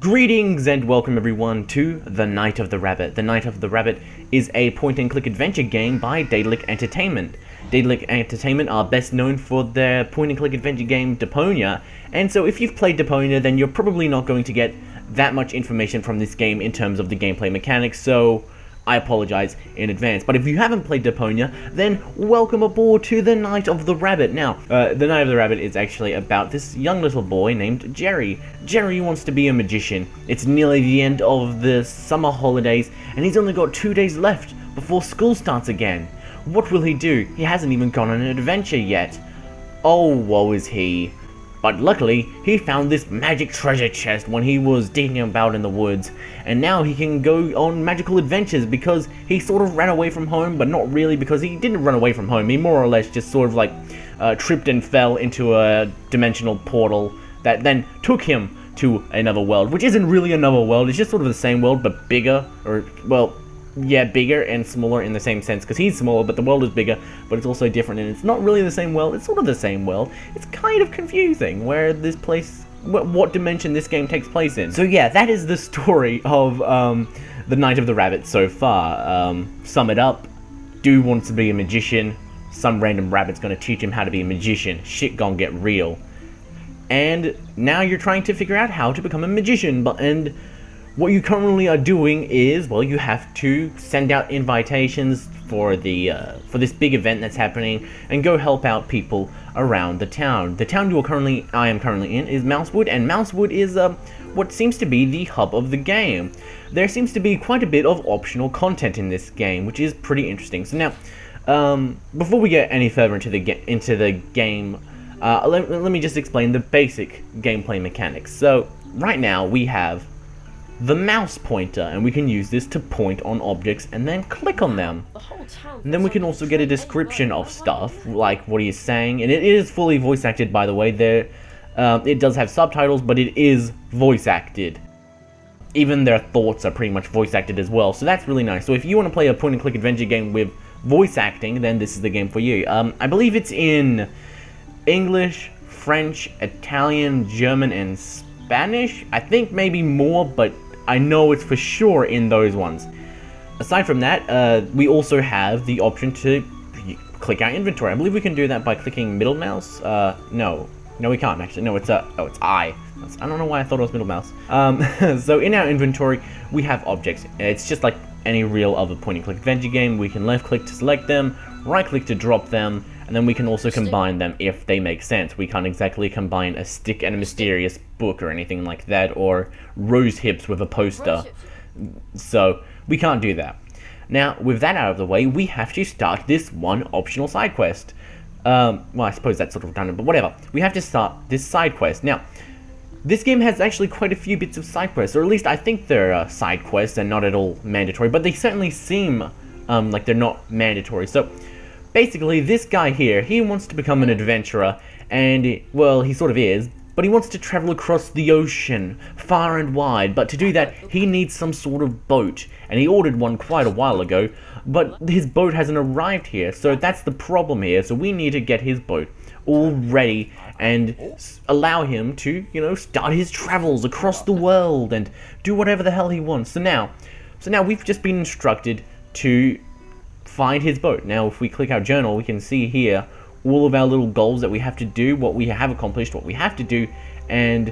Greetings and welcome everyone to The Night of the Rabbit. The Night of the Rabbit is a point-and-click adventure game by Daedlic Entertainment. Daedlic Entertainment are best known for their point-and-click adventure game Deponia, and so if you've played Deponia then you're probably not going to get that much information from this game in terms of the gameplay mechanics, so I apologize in advance. But if you haven't played Deponia, then welcome aboard to The Night of the Rabbit. Now, The Night of the Rabbit is actually about this young little boy named Jerry. Jerry wants to be a magician. It's nearly the end of the summer holidays, and he's only got 2 days left before school starts again. What will he do? He hasn't even gone on an adventure yet. Oh, woe is he. But luckily, he found this magic treasure chest when he was digging about in the woods, and now he can go on magical adventures because he sort of ran away from home, but not really because he didn't run away from home. He more or less just sort of like tripped and fell into a dimensional portal that then took him to another world, which isn't really another world, it's just sort of the same world but bigger, or well, yeah, bigger and smaller in the same sense, because he's smaller, but the world is bigger, but it's also different, and it's not really the same world, it's sort of the same world. It's kind of confusing where this place, what dimension this game takes place in. So yeah, that is the story of The Night of the Rabbit so far. Sum it up, dude wants to be a magician, some random rabbit's gonna teach him how to be a magician, shit gonna get real. And now you're trying to figure out how to become a magician, and what you currently are doing is, well, you have to send out invitations for the for this big event that's happening, and go help out people around the town. The town I am currently in is Mousewood, and Mousewood is what seems to be the hub of the game. There seems to be quite a bit of optional content in this game, which is pretty interesting. So now, before we get any further into the game, let me just explain the basic gameplay mechanics. So right now we have the mouse pointer, and we can use this to point on objects and then click on them. And then we can also get a description of stuff, like what he is saying, and it is fully voice acted, by the way. It does have subtitles, but it is voice acted. Even their thoughts are pretty much voice acted as well, so that's really nice. So if you want to play a point and click adventure game with voice acting, then this is the game for you. I believe it's in English, French, Italian, German, and Spanish. I think maybe more, but I know it's for sure in those ones. Aside from that, we also have the option to click our inventory. I believe we can do that by clicking middle mouse. No, we can't actually. No, it's it's I. I don't know why I thought it was middle mouse. So in our inventory, we have objects. It's just like any real other point and click adventure game. We can left click to select them, right click to drop them, and then we can also combine them if they make sense. We can't exactly combine a stick and a mysterious book or anything like that, or rose hips with a poster. So we can't do that. Now, with that out of the way, we have to start this one optional side quest. Well, I suppose that's sort of redundant, but whatever. We have to start this side quest. Now, this game has actually quite a few bits of side quests, or at least I think they're side quests and not at all mandatory, but they certainly seem like they're not mandatory. So basically, this guy here, he wants to become an adventurer, and, well, he sort of is, but he wants to travel across the ocean, far and wide, but to do that, he needs some sort of boat, and he ordered one quite a while ago, but his boat hasn't arrived here, so that's the problem here. So we need to get his boat all ready and allow him to, you know, start his travels across the world and do whatever the hell he wants. So now we've just been instructed to find his boat. Now, if we click our journal, we can see here all of our little goals that we have to do, what we have accomplished, what we have to do, and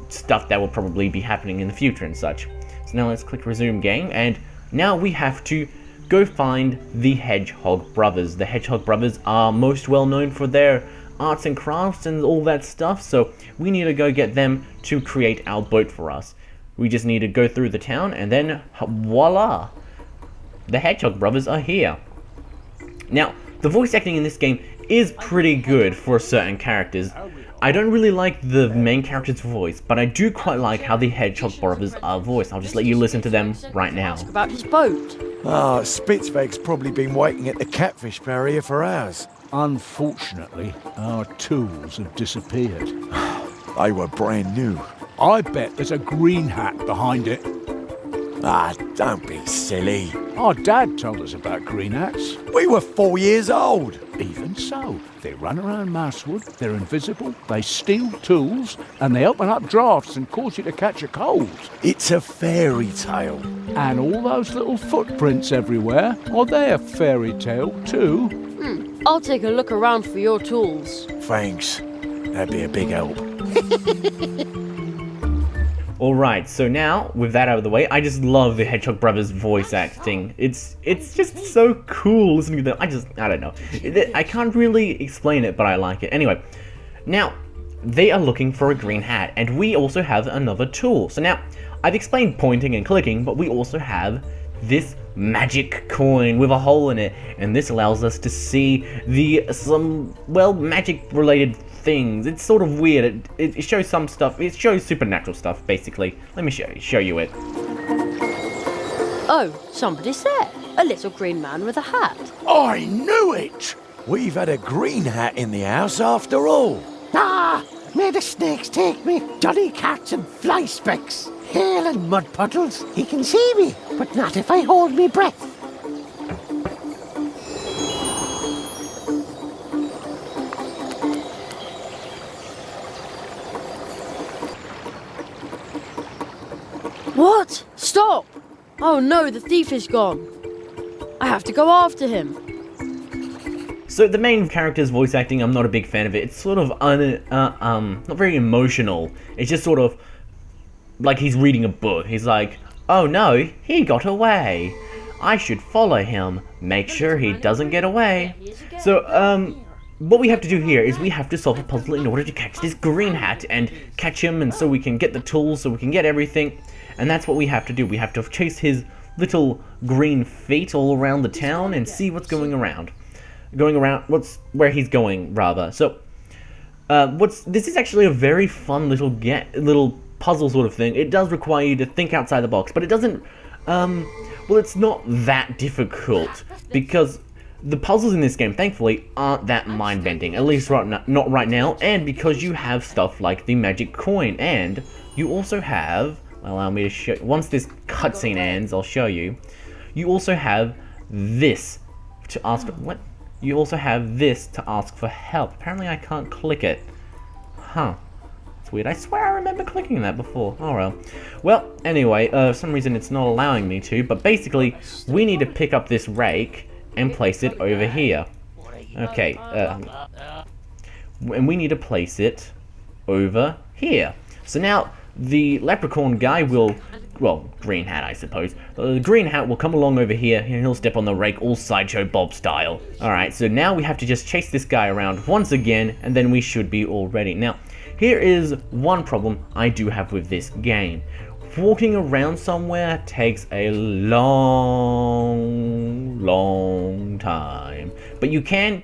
stuff that will probably be happening in the future and such. So now let's click resume game, and now we have to go find the Hedgehog Brothers. The Hedgehog Brothers are most well known for their arts and crafts and all that stuff, so we need to go get them to create our boat for us. We just need to go through the town, and then voila! The Hedgehog Brothers are here. Now, the voice acting in this game is pretty good for certain characters. I don't really like the main character's voice, but I do quite like how the Hedgehog Brothers are voiced. I'll just let you listen to them right now. About his boat. Spitzweg's probably been waiting at the catfish barrier for hours. Unfortunately, our tools have disappeared. They were brand new. I bet there's a green hat behind it. Ah, don't be silly. Our dad told us about green hats. We were 4 years old. Even so, they run around Marswood, they're invisible, they steal tools, and they open up drafts and cause you to catch a cold. It's a fairy tale. And all those little footprints everywhere, are they a fairy tale too? I'll take a look around for your tools. Thanks. That'd be a big help. Alright, so now, with that out of the way, I just love the Hedgehog Brothers voice acting. It's just so cool listening to them. I don't know. I can't really explain it, but I like it. Anyway, now, they are looking for a green hat, and we also have another tool. So now, I've explained pointing and clicking, but we also have this magic coin with a hole in it, and this allows us to see some magic related things. It's sort of weird. It shows some stuff. It shows supernatural stuff, basically. Let me show you it. Oh, somebody's there. A little green man with a hat. I knew it! We've had a green hat in the house after all. Ah, may the snakes take me, jolly cats and fly specks, hail and mud puddles. He can see me, but not if I hold me breath. What? Stop! Oh no, the thief is gone. I have to go after him. So the main character's voice acting, I'm not a big fan of it. It's sort of not very emotional. It's just sort of like he's reading a book. He's like, oh no, he got away. I should follow him. Make sure he doesn't get away. So, what we have to do here is we have to solve a puzzle in order to catch this green hat and catch him, and so we can get the tools, so we can get everything. And that's what we have to do. We have to chase his little green feet all around the town and see what's going around. Where he's going, rather. So, this is actually a very fun little puzzle sort of thing. It does require you to think outside the box, but it doesn't, it's not that difficult, because the puzzles in this game, thankfully, aren't that mind-bending, at least not right now, and because you have stuff like the magic coin, and you also have, allow me to show, once this cutscene ends, I'll show you, you also have this to ask, You also have this to ask for help. Apparently I can't click it. Huh. It's weird. I swear I remember clicking that before. Oh well. Well, anyway, for some reason it's not allowing me to, but basically, we need to pick up this rake and place it over here. Okay, and we need to place it over here. So now, the leprechaun guy will, green hat I suppose, the green hat will come along over here and he'll step on the rake all Sideshow Bob style. Alright, so now we have to just chase this guy around once again, and then we should be all ready. Now, here is one problem I do have with this game. Walking around somewhere takes a long time. But you can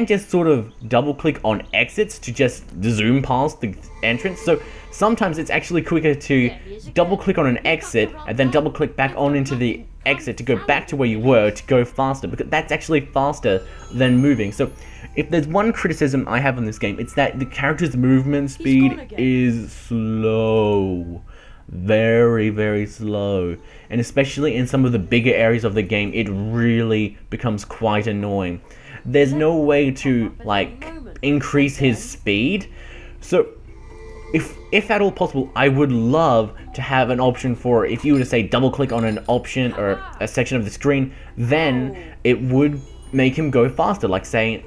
just sort of double click on exits to just zoom past the entrance. So sometimes it's actually quicker to double click on an exit and then double click back on into the exit to go back to where you were to go faster, because that's actually faster than moving. So if there's one criticism I have on this game, it's that the character's movement speed is slow. Very, very slow. And especially in some of the bigger areas of the game, it really becomes quite annoying. There's no way to, like, increase his speed. So, if at all possible, I would love to have an option for, if you were to say double click on an option or a section of the screen, then it would make him go faster. Like, say,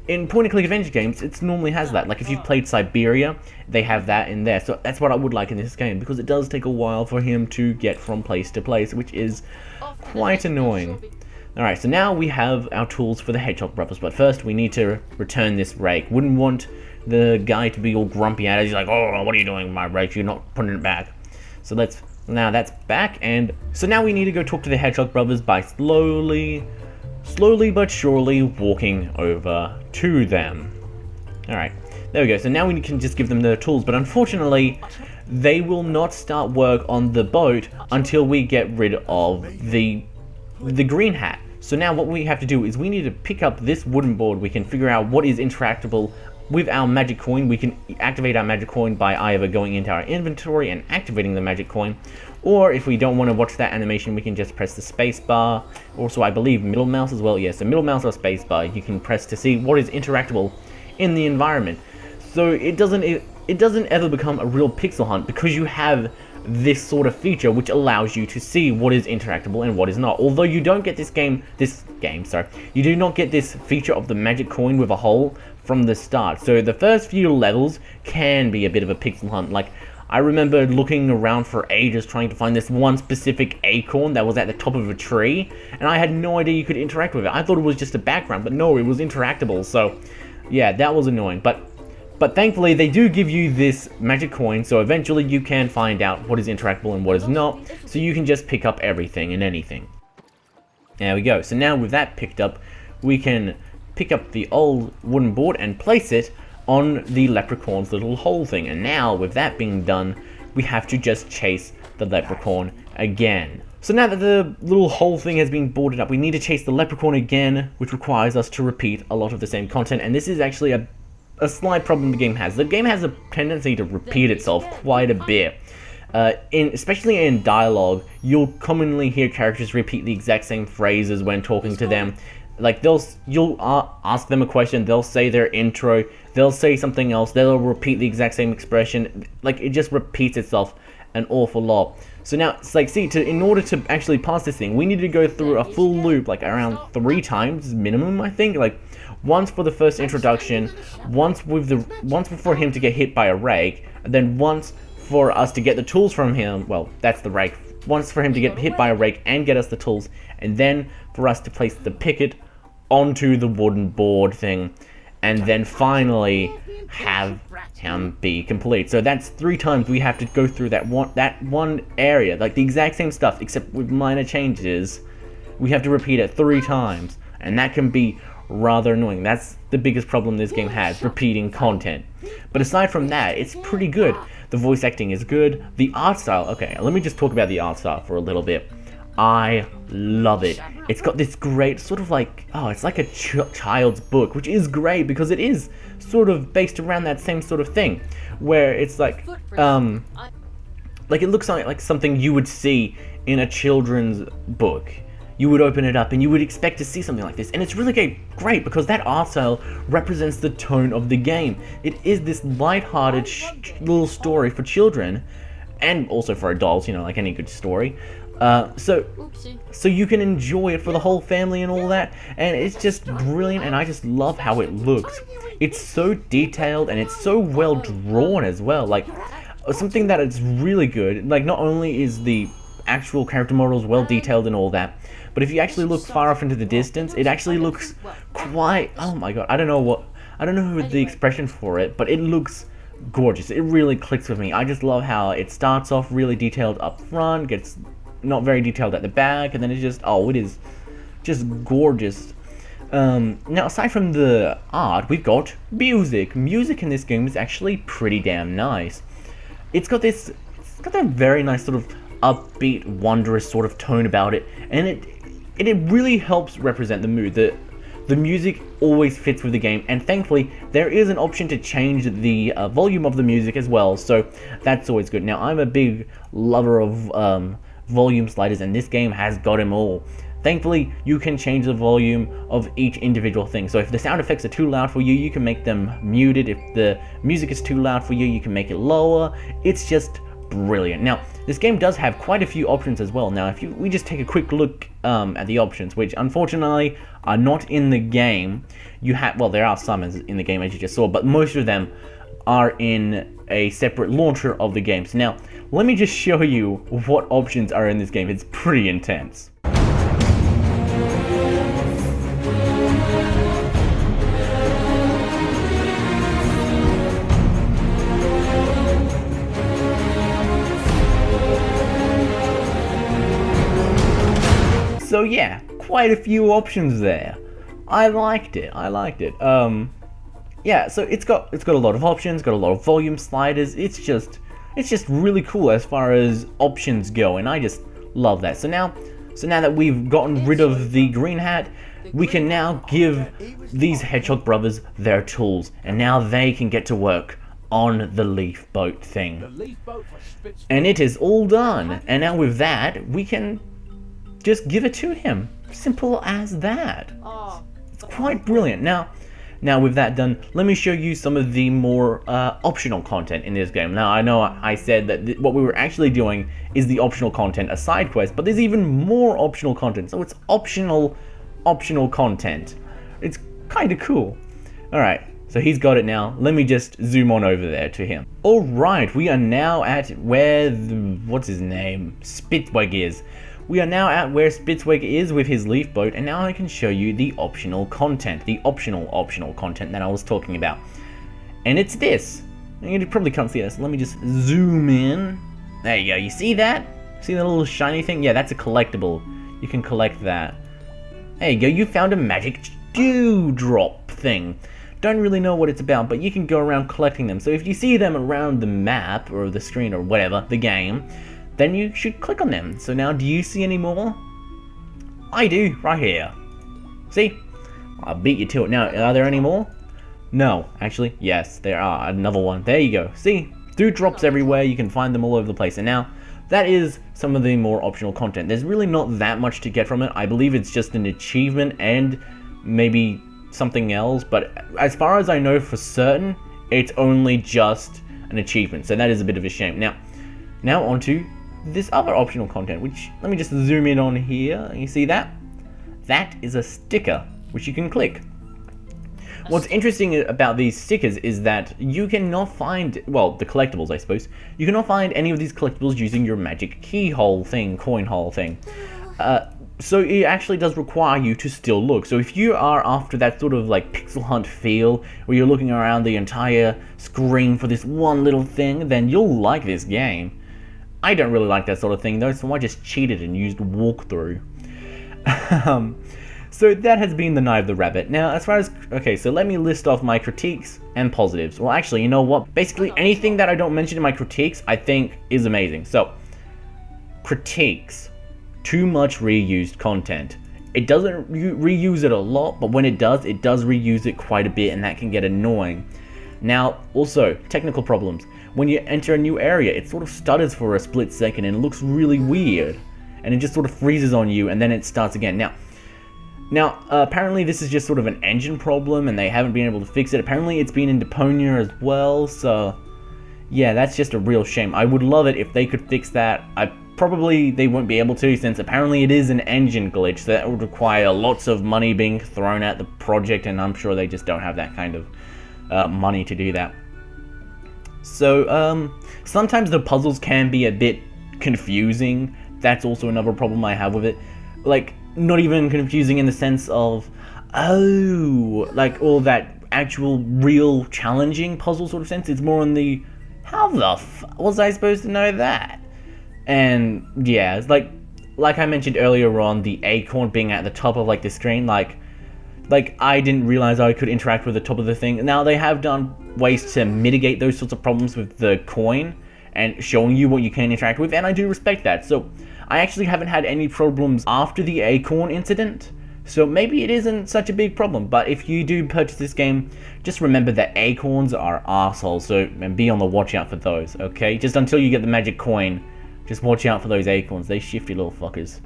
in point-and-click adventure games, it normally has that. Like, if you've played Siberia, they have that in there. So that's what I would like in this game, because it does take a while for him to get from place to place, which is quite annoying. Alright, so now we have our tools for the Hedgehog Brothers, but first we need to return this rake. Wouldn't want the guy to be all grumpy at us. He's like, oh, what are you doing with my rake? You're not putting it back. So now that's back, and so now we need to go talk to the Hedgehog Brothers by slowly but surely walking over to them. Alright, there we go. So now we can just give them the tools, but unfortunately, they will not start work on the boat until we get rid of the green hat. So now what we have to do is we need to pick up this wooden board. We can figure out what is interactable with our magic coin, we can activate our magic coin by either going into our inventory and activating the magic coin, or if we don't want to watch that animation, we can just press the space bar. Also, I believe middle mouse as well. Yes, the middle mouse or space bar you can press to see what is interactable in the environment. So it doesn't ever become a real pixel hunt because you have this sort of feature which allows you to see what is interactable and what is not. Although you don't get you do not get this feature of the magic coin with a hole from the start. So the first few levels can be a bit of a pixel hunt. Like, I remember looking around for ages trying to find this one specific acorn that was at the top of a tree, and I had no idea you could interact with it. I thought it was just a background, but no, it was interactable. So yeah, that was annoying. But thankfully, they do give you this magic coin, so eventually you can find out what is interactable and what is not, so you can just pick up everything and anything. There we go. So now with that picked up, we can pick up the old wooden board and place it on the leprechaun's little hole thing. And now, with that being done, we have to just chase the leprechaun again. So now that the little hole thing has been boarded up, we need to chase the leprechaun again, which requires us to repeat a lot of the same content, and this is actually a slight problem the game has. The game has a tendency to repeat itself quite a bit. Especially in dialogue, you'll commonly hear characters repeat the exact same phrases when talking to them. Like, you'll ask them a question, they'll say their intro, they'll say something else, they'll repeat the exact same expression. Like, it just repeats itself an awful lot. So now, it's like, see, in order to actually pass this thing, we need to go through a full loop, like around 3 times minimum, I think. Like, once for the first introduction, once before him to get hit by a rake, and then once for us to get the tools from him. Well, that's the rake. Once for him to get hit by a rake and get us the tools, and then for us to place the picket onto the wooden board thing, and then finally have him be complete. So that's 3 times we have to go through that one area, like the exact same stuff except with minor changes. We have to repeat it 3 times, and that can be rather annoying. That's the biggest problem this game has, repeating content. But aside from that, it's pretty good. The voice acting is good. The art style, okay, let me just talk about the art style for a little bit. I love it. It's got this great sort of like, it's like a child's book, which is great because it is sort of based around that same sort of thing, where it's like it looks like something you would see in a children's book. You would open it up and you would expect to see something like this, and it's really great because that art style represents the tone of the game. It is this light-hearted little story for children, and also for adults, like any good story. So you can enjoy it for the whole family and all that, and it's just brilliant, and I just love how it looks. It's so detailed and it's so well drawn as well. Like, something that is really good, like, not only is the actual character models well detailed and all that, but if you actually look far off into the distance, it actually looks quite, oh my god, I don't know the expression for it, but it looks gorgeous. It really clicks with me. I just love how it starts off really detailed up front, gets not very detailed at the back, and then it is just gorgeous. Now, aside from the art, we've got music. Music in this game is actually pretty damn nice. It's got that very nice sort of upbeat, wondrous sort of tone about it, and it really helps represent the mood. The music always fits with the game, and thankfully there is an option to change the volume of the music as well, so that's always good. Now, I'm a big lover of volume sliders, and this game has got them all. Thankfully, you can change the volume of each individual thing. So if the sound effects are too loud for you, you can make them muted. If the music is too loud for you, you can make it lower. It's just brilliant. Now, this game does have quite a few options as well. Now, we just take a quick look at the options, which unfortunately are not in the game. There are some in the game, as you just saw, but most of them are in a separate launcher of the game. So now, let me just show you what options are in this game. It's pretty intense. So yeah, quite a few options there. I liked it. Yeah, so it's got a lot of options, got a lot of volume sliders. It's just really cool as far as options go, and I just love that. So now that we've gotten rid of the green hat, we can now give these Hedgehog brothers their tools, and now they can get to work on the leaf boat thing. And it is all done, and now with that, we can just give it to him. Simple as that. It's quite brilliant. Now with that done, let me show you some of the more optional content in this game. Now I know I said that what we were actually doing is the optional content, a side quest, but there's even more optional content. So it's optional content. It's kind of cool. Alright, so he's got it now. Let me just zoom on over there to him. Alright, we are now at where what's his name? Spitzweg is. We are now at where Spitzweg is with his leaf boat, and now I can show you the optional content, the optional content that I was talking about. And it's this. You probably can't see this. Let me just zoom in. There you go. You see that? See that little shiny thing? Yeah, that's a collectible. You can collect that. There you go. You found a magic dewdrop thing. Don't really know what it's about, but you can go around collecting them. So if you see them around the map or the screen or whatever, the game, then you should click on them. So now, do you see any more? I do, right here. See? I beat you to it. Now, are there any more? No, actually, yes, there are. Another one. There you go. See? Dewdrops everywhere. You can find them all over the place. And now, that is some of the more optional content. There's really not that much to get from it. I believe it's just an achievement and maybe something else. But as far as I know for certain, it's only just an achievement. So that is a bit of a shame. Now onto this other optional content, which, let me just zoom in on here. You see that? That is a sticker, which you can click. What's interesting about these stickers is that you cannot find, well, the collectibles, I suppose, you cannot find any of these collectibles using your magic keyhole thing, coin hole thing. So it actually does require you to still look. So if you are after that sort of like pixel hunt feel, where you're looking around the entire screen for this one little thing, then you'll like this game. I don't really like that sort of thing though, so I just cheated and used walkthrough. So that has been the Night of the Rabbit. Now, as far as, okay, so let me list off my critiques and positives. Well, actually, you know what? Basically, anything that I don't mention in my critiques, I think is amazing. So, critiques. Too much reused content. It doesn't reuse it a lot, but when it does reuse it quite a bit, and that can get annoying. Now, also, technical problems. When you enter a new area, it sort of stutters for a split second and it looks really weird. And it just sort of freezes on you and then it starts again. Now, apparently this is just sort of an engine problem and they haven't been able to fix it. Apparently it's been in Deponia as well, so yeah, that's just a real shame. I would love it if they could fix that. Probably they won't be able to, since apparently it is an engine glitch, so that would require lots of money being thrown at the project, and I'm sure they just don't have that kind of money to do that. So, sometimes the puzzles can be a bit confusing. That's also another problem I have with it. Like, not even confusing in the sense of, oh, like all that actual real challenging puzzle sort of sense. It's more in the, how the was I supposed to know that? And yeah, it's like I mentioned earlier on, the acorn being at the top of like the screen, like I didn't realize I could interact with the top of the thing. Now they have done ways to mitigate those sorts of problems with the coin and showing you what you can interact with, and I do respect that. So I actually haven't had any problems after the acorn incident, so maybe it isn't such a big problem. But if you do purchase this game, just remember that acorns are assholes, so and be on the watch out for those, okay? Just until you get the magic coin, just watch out for those acorns. They shifty little fuckers.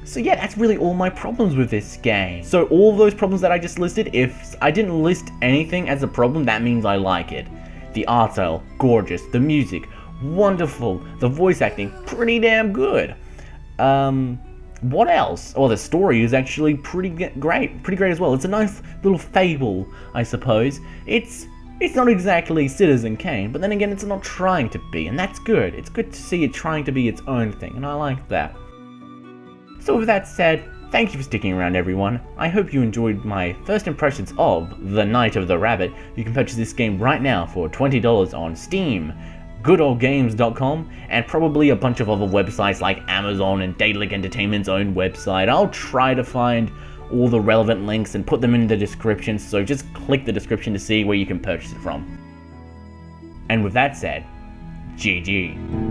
So yeah, that's really all my problems with this game. So all those problems that I just listed, if I didn't list anything as a problem, that means I like it. The art style, gorgeous. The music, wonderful. The voice acting, pretty damn good. What else? Well, the story is actually pretty great as well. It's a nice little fable, I suppose. It's not exactly Citizen Kane, but then again, it's not trying to be, and that's good. It's good to see it trying to be its own thing, and I like that. So with that said, thank you for sticking around, everyone. I hope you enjoyed my first impressions of The Night of the Rabbit. You can purchase this game right now for $20 on Steam, goodoldgames.com, and probably a bunch of other websites like Amazon and Daedlic Entertainment's own website. I'll try to find all the relevant links and put them in the description, so just click the description to see where you can purchase it from. And with that said, GG.